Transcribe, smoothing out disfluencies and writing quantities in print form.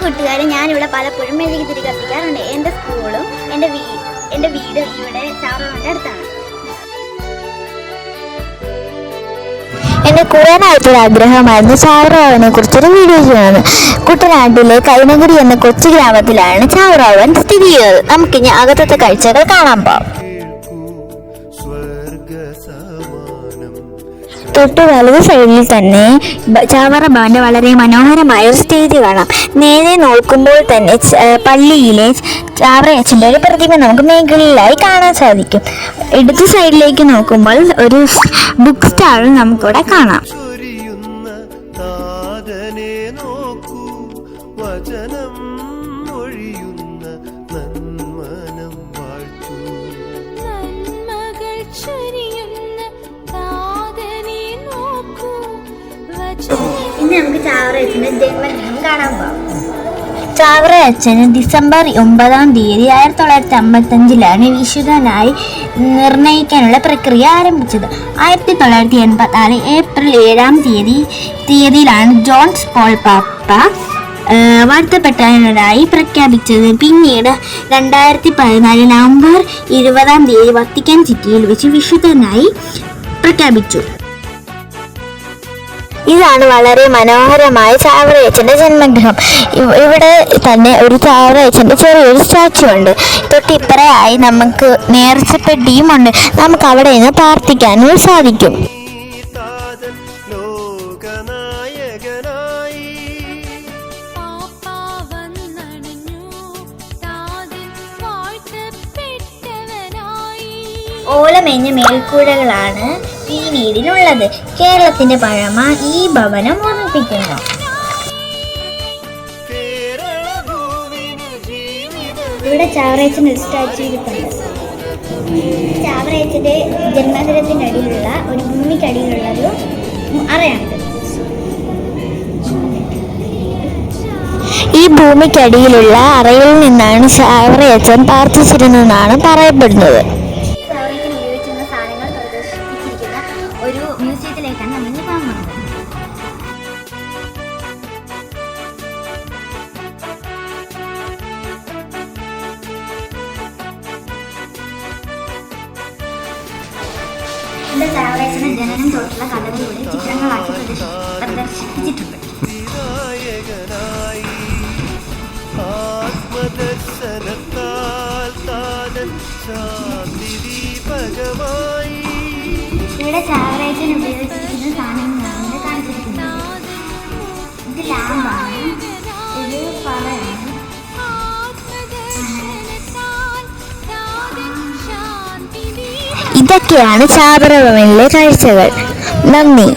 കൂട്ടുകാരെ, ഞാനിവിടെ പലപ്പോഴും മെഴുകുതിരി കത്തിക്കാറുണ്ട്. എൻ്റെ സ്കൂളും എൻ്റെ വീട് ഇവിടെ ചാവറവൻ്റെ അടുത്താണ്. എൻ്റെ കുറേ നാളത്തൊരു ആഗ്രഹമായിരുന്നു ചാവറവനെ കുറിച്ചൊരു വീഡിയോ ചെയ്യുന്നത്. കുട്ടനാട്ടിലെ കൈനഗിരി എന്ന കൊച്ചു ഗ്രാമത്തിലാണ് ചാവറവൻ സ്ഥിതി ചെയ്യുന്നത്. നമുക്കിനി അകത്തത്തെ കാഴ്ചകൾ കാണാൻ പോകാം. തൊട്ട് വലത് സൈഡിൽ തന്നെ ചാവറ ഭവന്റെ വളരെ മനോഹരമായ ഒരു സ്റ്റേജ് കാണാം. നേരെ നോക്കുമ്പോൾ തന്നെ പള്ളിയിലെ ചാവറയച്ചൻ്റെ ഒരു പ്രതിമ നമുക്ക് മേഖലയിലായി കാണാൻ സാധിക്കും. ഇടത് സൈഡിലേക്ക് നോക്കുമ്പോൾ ഒരു ബുക്ക് സ്റ്റാളും നമുക്കിവിടെ കാണാം. ഇനി നമുക്ക് ചാവറയച്ചൻ്റെ ജന്മദിനം കാണാൻ പോകാം. ചാവറയച്ചന് ഡിസംബർ 9 1955 വിശുദ്ധനായി നിർണയിക്കാനുള്ള പ്രക്രിയ ആരംഭിച്ചത്. 1984 ഏപ്രിൽ 7 തീയതിയിലാണ് ജോൺസ് പോൾ പാപ്പ വാഴ്ത്തപ്പെട്ടവനായി പ്രഖ്യാപിച്ചത്. പിന്നീട് 2014 നവംബർ 20 വത്തിക്കാൻ സിറ്റിയിൽ വെച്ച് വിശുദ്ധനായി പ്രഖ്യാപിച്ചു. ഇതാണ് വളരെ മനോഹരമായ ചാവറയച്ചൻ്റെ ജന്മഗൃഹം. ഇവിടെ തന്നെ ഒരു ചാവറയച്ചൻ്റെ ചെറിയൊരു സ്റ്റാച്ചു ഉണ്ട്. തൊട്ടിപ്പറയായി നമുക്ക് നേർച്ചപ്പെട്ടിയും ഉണ്ട്. നമുക്ക് അവിടെ നിന്ന് പ്രാർത്ഥിക്കാനും സാധിക്കും. ഓലമേഞ്ഞ മേൽക്കൂരകളാണ് ഈ വീടിനുള്ളത്. കേരളത്തിന്റെ പഴമ ഈ ഭവനം ഓർമ്മിപ്പിക്കുന്നു. ഇവിടെ ചാവറയച്ചൻ്റെ ഒരു സ്റ്റാച്ചു ഇരിപ്പുണ്ട്. ചാവറയച്ചൻ്റെ ജന്മദിനത്തിൻ്റെ അടിയിലുള്ള ഒരു ഭൂമിക്കടിയിലുള്ളൊരു അറയാണിത്. ഈ ഭൂമിക്കടിയിലുള്ള അറയിൽ നിന്നാണ് ചാവറയച്ചൻ പ്രാർത്ഥിച്ചിരുന്നതെന്നാണ് പറയപ്പെടുന്നത്. ഒരു മ്യൂസിയത്തിലേക്കാണ് നമ്മൾ പോകുന്നത്. ഇവിടെ ചാവറയച്ചൻ്റെ ജനനം തൊട്ടുള്ള കഥകളിലൂടെ ചിത്രങ്ങളാക്കി പ്രദർശിപ്പിച്ചിട്ടുണ്ട്. ഇവിടെ ചാവറയച്ചൻ ഉപയോഗിച്ചിരിക്കുന്ന സാധനങ്ങളാണ് കാണിച്ചിരിക്കുന്നത്. ഇത് ലാമ്പാണ്, ഇത് പറയാണ്. ഇതൊക്കെയാണ് ചാവറവനിലെ കാഴ്ചകൾ. നന്ദി.